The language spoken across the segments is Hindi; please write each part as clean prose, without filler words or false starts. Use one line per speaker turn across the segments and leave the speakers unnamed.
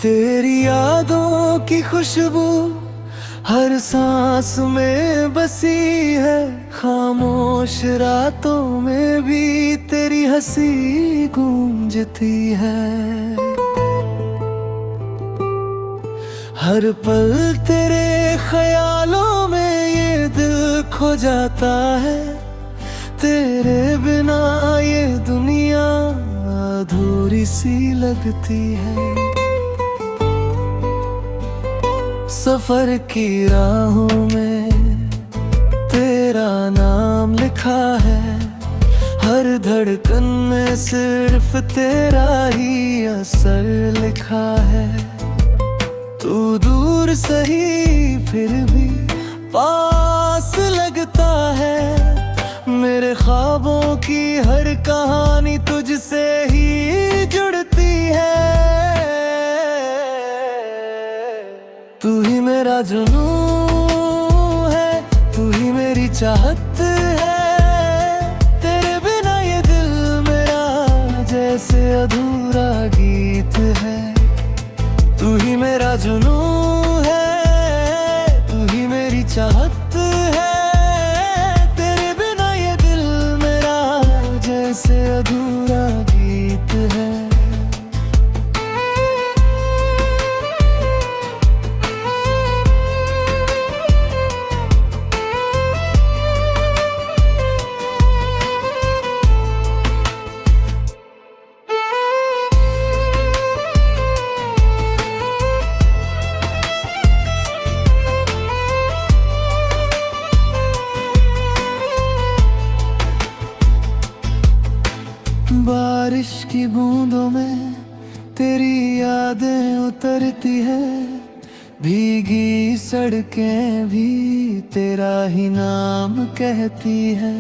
तेरी यादों की खुशबू हर सांस में बसी है। खामोश रातों में भी तेरी हंसी गूंजती है। हर पल तेरे ख्यालों में ये दिल खो जाता है। तेरे बिना ये दुनिया अधूरी सी लगती है। सफर की राहों में तेरा नाम लिखा है। हर धड़कन में सिर्फ तेरा ही असर लिखा है। तू दूर सही फिर भी पास लगता है। मेरे ख्वाबों की हर कहानी तुझसे ही जुड़ती है। तू ही मेरा जुनून है, तू ही मेरी चाहत है। तेरे बिना ये दिल मेरा जैसे अधूरा गीत है। तू ही मेरा जुनून है, तू ही मेरी चाहत है। तेरे बिना ये दिल मेरा जैसे अधूरा गीत है। बारिश की बूंदों में तेरी यादें उतरती है। भीगी सड़कें भी तेरा ही नाम कहती है।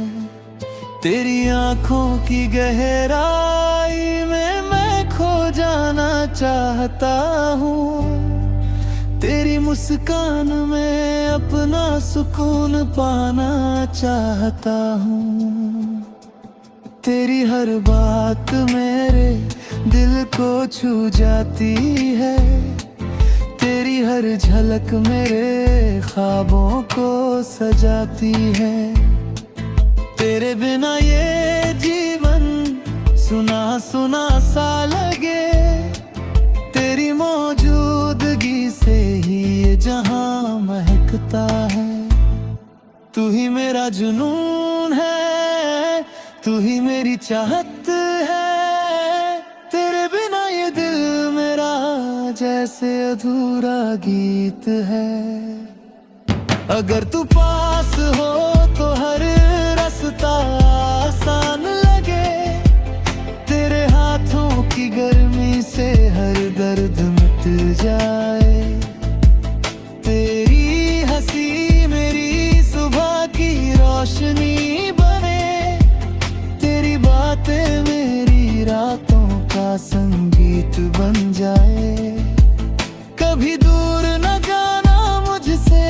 तेरी आंखों की गहराई में मैं खो जाना चाहता हूँ। तेरी मुस्कान में अपना सुकून पाना चाहता हूँ। तेरी हर बात मेरे दिल को छू जाती है। तेरी हर झलक मेरे ख्वाबों को सजाती है। तेरे बिना ये जीवन सुना सुना सा लगे। तेरी मौजूदगी से ही ये जहां महकता है। तू ही मेरा जुनून है, तू ही मेरी चाहत है। तेरे बिना ये दिल मेरा जैसे अधूरा गीत है। अगर तू पास हो तो हर रास्ता आसान लगे। तेरे हाथों की गर्मी से हर दर्द मिट जाए। तेरी हंसी मेरी सुबह की रोशनी बने। तेरी बातें मेरी रातों का संगीत बन जाए। कभी दूर न जाना मुझसे,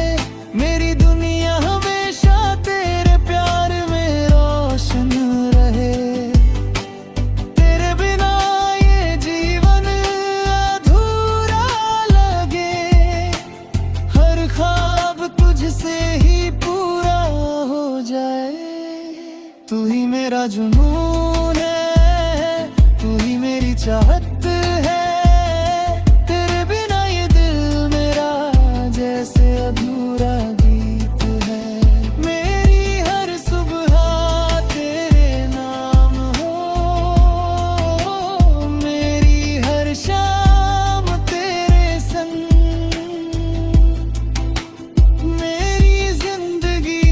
मेरी दुनिया हमेशा तेरे प्यार में रोशन रहे। तेरे बिना ये जीवन अधूरा लगे। हर ख्वाब तुझसे ही पूरा हो जाए। तू ही मेरा जुनून है, तू ही मेरी चाहत है। तेरे बिना ये दिल मेरा जैसे अधूरा गीत है। मेरी हर सुबह तेरे नाम हो। मेरी हर शाम तेरे संग। मेरी जिंदगी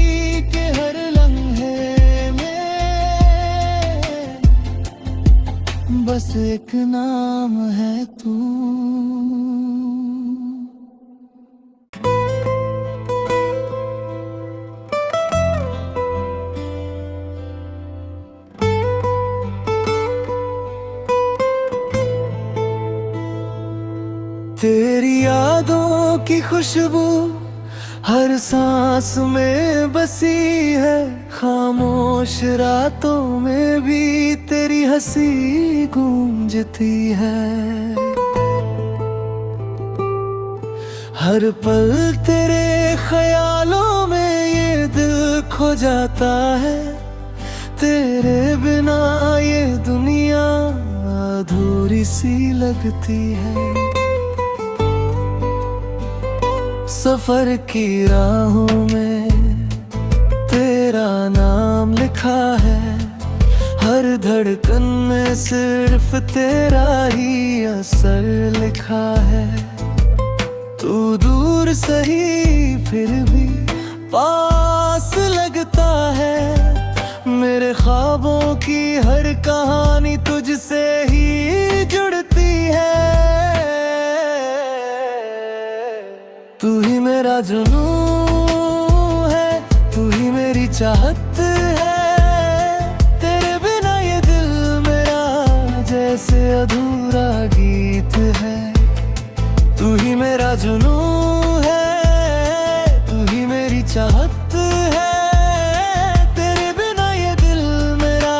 के हर लम्हे बस एक नाम है तू। तेरी यादों की खुशबू हर सांस में बसी है। खामोश रातों में भी तेरी हंसी गूंजती है। हर पल तेरे ख्यालों में ये दिल खो जाता है। तेरे बिना ये दुनिया अधूरी सी लगती है। सफर की राहों में तेरा नाम लिखा है। हर धड़कन में सिर्फ तेरा ही असर लिखा है। तू दूर सही फिर भी पास लगता है। मेरे ख्वाबों की हर कहानी तुझसे ही जुड़ती है। तू ही मेरा जुनून है, तू ही मेरी चाहत है। तेरे बिना ये दिल मेरा जैसे अधूरा गीत है। तू ही मेरा जुनून है, तू ही मेरी चाहत है। तेरे बिना ये दिल मेरा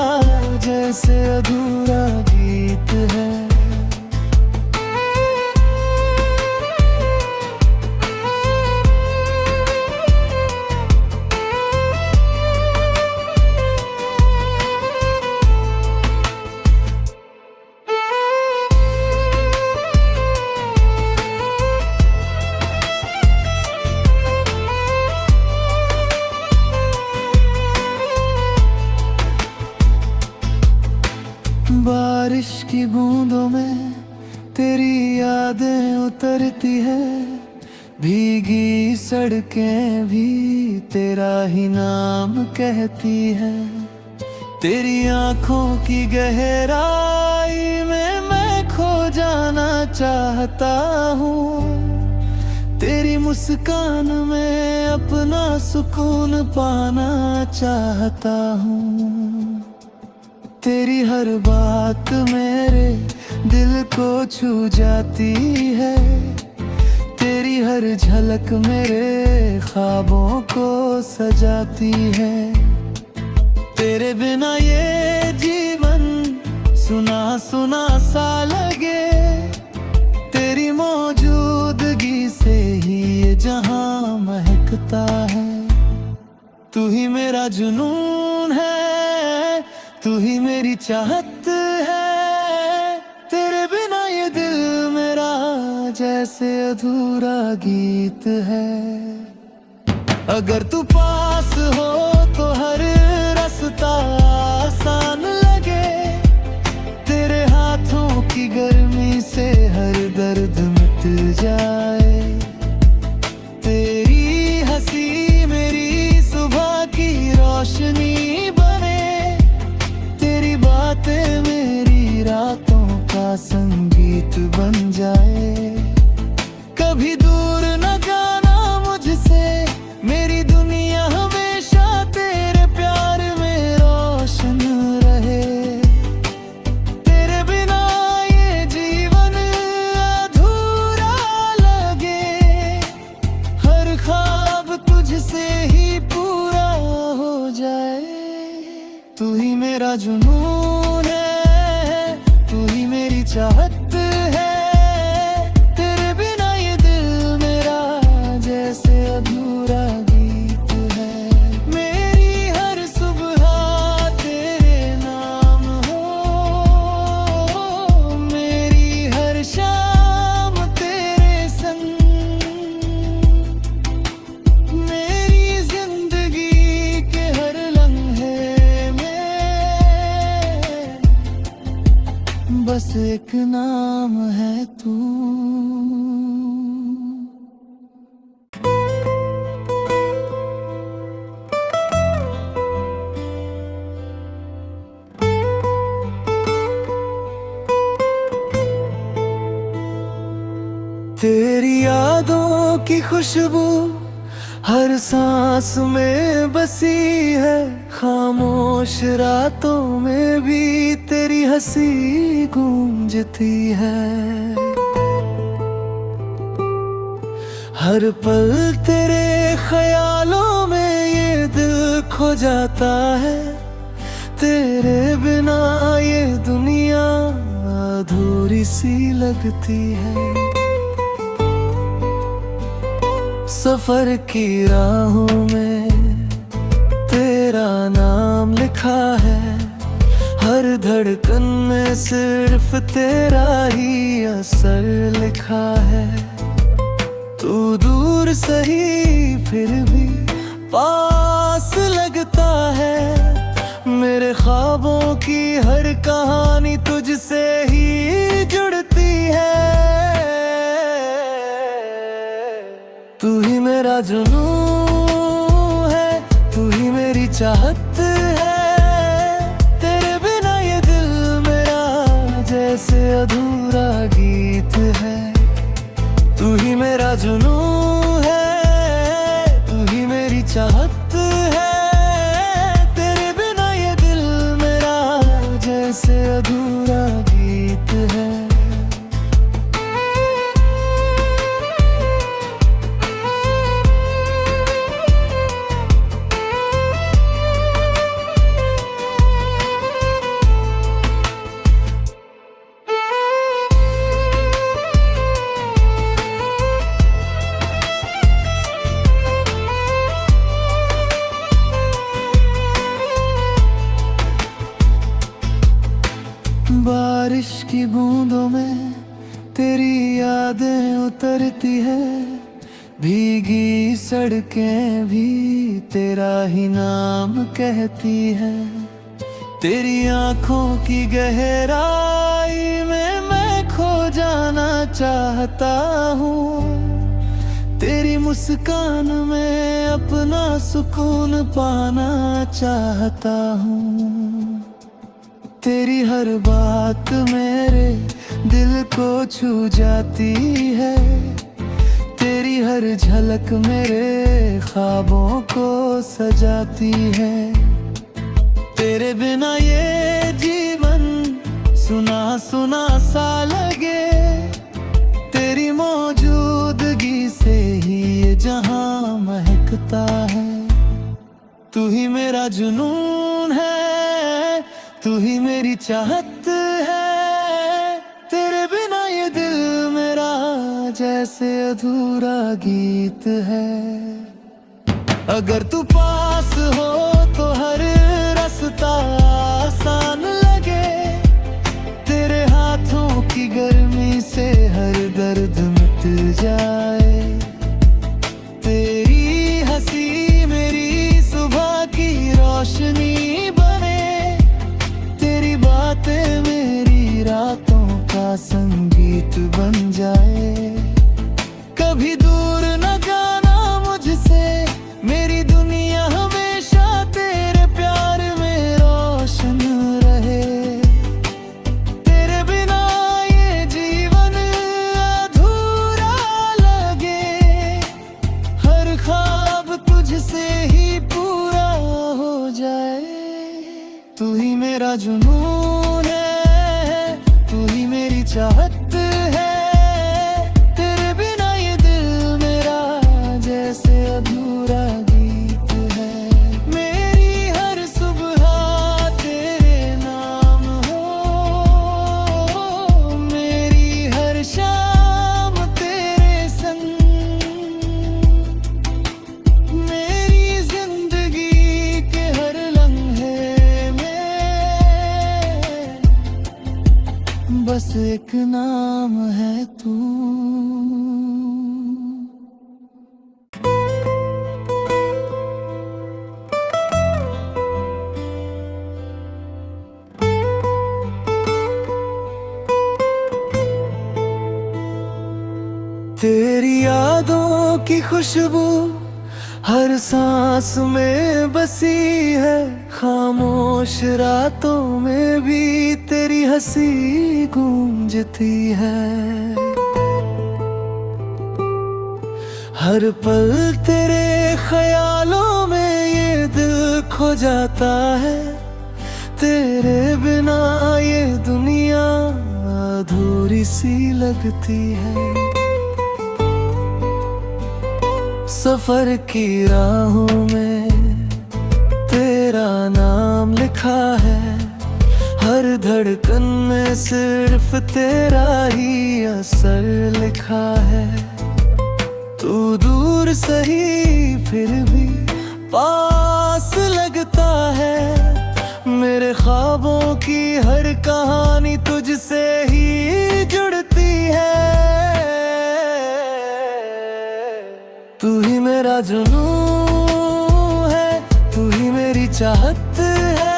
जैसे अधूरा गीत है। बारिश की बूंदों में तेरी यादें उतरती है। भीगी सड़कें भी तेरा ही नाम कहती है। तेरी आंखों की गहराई में मैं खो जाना चाहता हूँ। तेरी मुस्कान में अपना सुकून पाना चाहता हूँ। तेरी हर बात मेरे दिल को छू जाती है। तेरी हर झलक मेरे ख्वाबों को सजाती है। तेरे बिना ये जीवन सुना सुना सा लगे। तेरी मौजूदगी से ही ये जहां महकता है। तू ही मेरा जुनून है, तू ही मेरी चाहत है। तेरे बिना ये दिल मेरा जैसे अधूरा गीत है। अगर तू पास हो तो हर रास्ता आसान लगे। तेरे हाथों की गर्मी से हर दर्द मिट जाए। तेरी हंसी मेरी सुबह की रोशनी बने। तेरी बातें मेरी रातों का संगीत बन जाए। कभी दूर न जाना मुझसे, मेरी दुनिया हमेशा तेरे प्यार में रोशन रहे। तेरे बिना ये जीवन अधूरा लगे। हर ख्वाब तुझसे ही पूरा हो जाए। तू ही मेरा जुनून है, तू ही मेरी चाहत है। तेरे बिना ये दिल मेरा जैसे अधूरा गीत है। मेरी हर सुबह तेरे नाम हो। मेरी हर शाम तेरे संग। मेरी जिंदगी के हर लम्हे बस एक नाम है तू। तेरी यादों की खुशबू हर सांस में बसी है। खामोश रातों में भी तेरी हंसी गूंजती है। हर पल तेरे ख्यालों में ये दिल खो जाता है। तेरे बिना ये दुनिया अधूरी सी लगती है। सफर की राहों में तेरा नाम लिखा है, हर धड़कन में सिर्फ तेरा ही असर लिखा है। तू दूर सही फिर भी पास लगता है, मेरे ख्वाबों की हर कहानी तुझसे ही जुड़ती है। तू ही मेरा जुनून है, तू ही मेरी चाहत है, तेरे बिना ये दिल मेरा जैसे अधूरा गीत है। तू ही मेरा जुनून है, तू ही मेरी चाहत है, तेरे बिना ये दिल मेरा जैसे अधूरा गीत है। बारिश की बूंदों में तेरी यादें उतरती है, भीगी सड़कें भी तेरा ही नाम कहती है। तेरी आंखों की गहराई में मैं खो जाना चाहता हूँ, तेरी मुस्कान में अपना सुकून पाना चाहता हूँ। तेरी हर बात मेरे दिल को छू जाती है, तेरी हर झलक मेरे ख्वाबों को सजाती है। तेरे बिना ये जीवन सुना सुना सा लगे, तेरी मौजूदगी से ही ये जहां महकता है। तू ही मेरा जुनून है, तू ही मेरी चाहत है, तेरे बिना ये दिल मेरा जैसे अधूरा गीत है। अगर तू पास हो तो हर रास्ता आसान लगे, तेरे हाथों की गर्मी से हर दर्द मिट जाए। तेरी हंसी मेरी सुबह की रोशनी बने, तेरी बातें मेरी रातों का संगीत बन जाए। कभी दूर न जाना मुझसे, मेरी दुनिया हमेशा तेरे प्यार में रोशन रहे। तेरे बिना ये जीवन अधूरा लगे, हर ख्वाब तुझसे ही पूरा हो जाए। तू ही मेरा जुनून है, तू ही मेरी चाहत है, तेरे बिना ये दिल मेरा जैसे अधूरा गीत है। मेरी हर सुबह तेरे नाम हो, मेरी हर शाम तेरे संग, मेरी जिंदगी के हर लम्हे में बस एक नाम है तू। तेरी यादों की खुशबू हर सांस में बसी है, खामोश रातों में भी तेरी हंसी गूंजती है। हर पल तेरे ख्यालों में ये दिल खो जाता है, तेरे बिना ये दुनिया अधूरी सी लगती है। सफर की राहों में तेरा नाम लिखा है, हर धड़कन में सिर्फ तेरा ही असर लिखा है। तू तू दूर सही फिर भी पास लगता है। मेरे ख्वाबों की हर कहानी तुझसे ही जुड़ती है। तू ही मेरा जुनून है, तू ही मेरी चाहत है।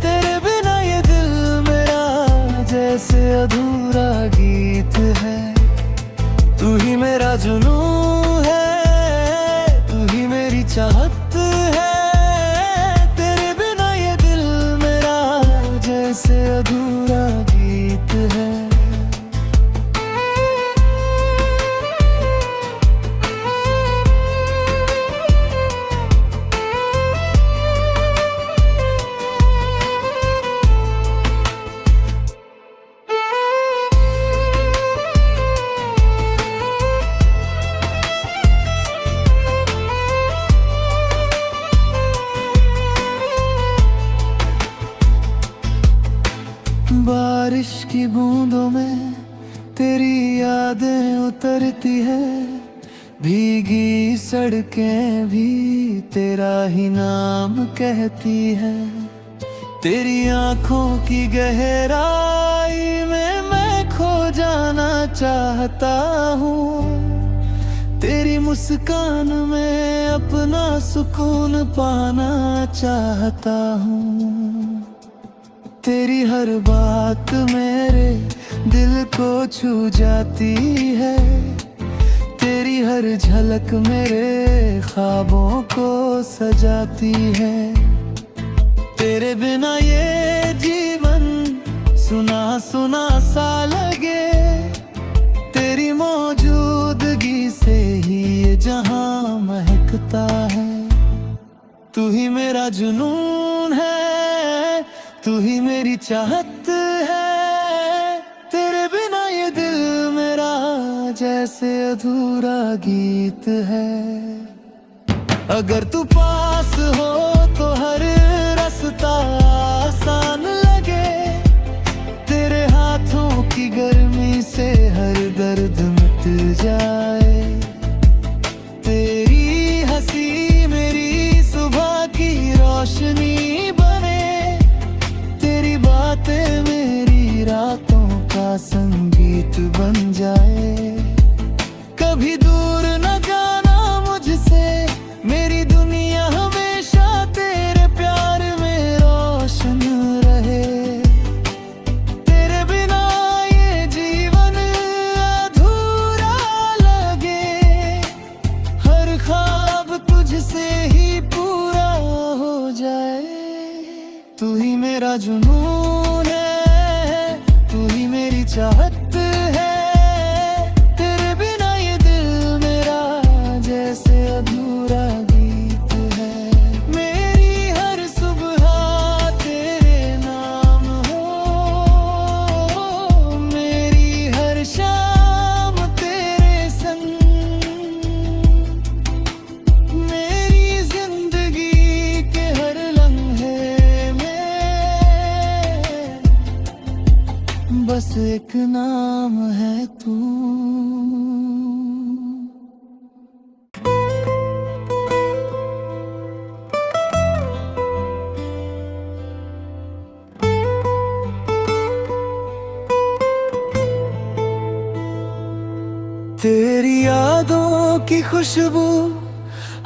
तेरे बिना ये दिल मेरा जैसे अधूरा गीत है। तू ही मेरा जुनून है, तू ही मेरी चाहत है। तेरे बिना ये दिल मेरा जैसे अधूरा गीत है। बारिश की बूंदों में तेरी यादें उतरती है। भीगी सड़कें भी तेरा ही नाम कहती है। तेरी आंखों की गहराई में मैं खो जाना चाहता हूँ। तेरी मुस्कान में अपना सुकून पाना चाहता हूँ। तेरी हर बात मेरे दिल को छू जाती है। तेरी हर झलक मेरे ख्वाबों को सजाती है। तेरे बिना ये जीवन सुना सुना सा लगे। तेरी मौजूदगी से ही ये जहां महकता है। तू ही मेरा जुनून है, तू ही मेरी चाहत है। तेरे बिना ये दिल मेरा जैसे अधूरा गीत है। अगर तू पास हो तो हर रास्ता आसान लगे। तेरे हाथों की गर्मी से हर दर्द मिट जाए। तेरी हंसी मेरी सुबह की रोशनी बने। तेरी बातें मेरी रातों का संगीत बन जाए। कभी दूर न जाना मुझसे, मेरी दुनिया हमेशा तेरे प्यार में रोशन रहे। तेरे बिना ये जीवन अधूरा लगे। हर ख्वाब तुझसे ही पूरा हो जाए। तू ही मेरा जुनून है, तू ही मेरी चाहत है। तेरे बिना ये दिल मेरा जैसे अधूरा गीत है। मेरी हर सुबह तेरे नाम हो। मेरी हर शाम तेरे संग। मेरी जिंदगी के हर लम्हे बस एक नाम है तू। तेरी यादों की खुशबू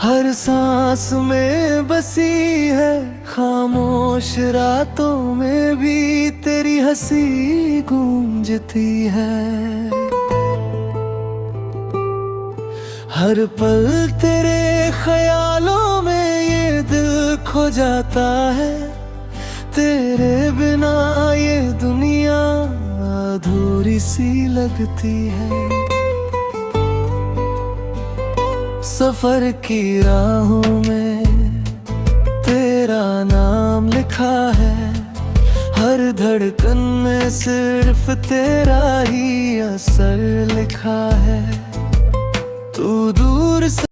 हर सांस में बसी है। खामोश रातों में भी तेरी हंसी गूंजती है। हर पल तेरे ख्यालों में ये दिल खो जाता है। तेरे बिना ये दुनिया अधूरी सी लगती है। सफर की राहों में तेरा नाम लिखा है। हर धड़कन में सिर्फ तेरा ही असर लिखा है। तू दूर से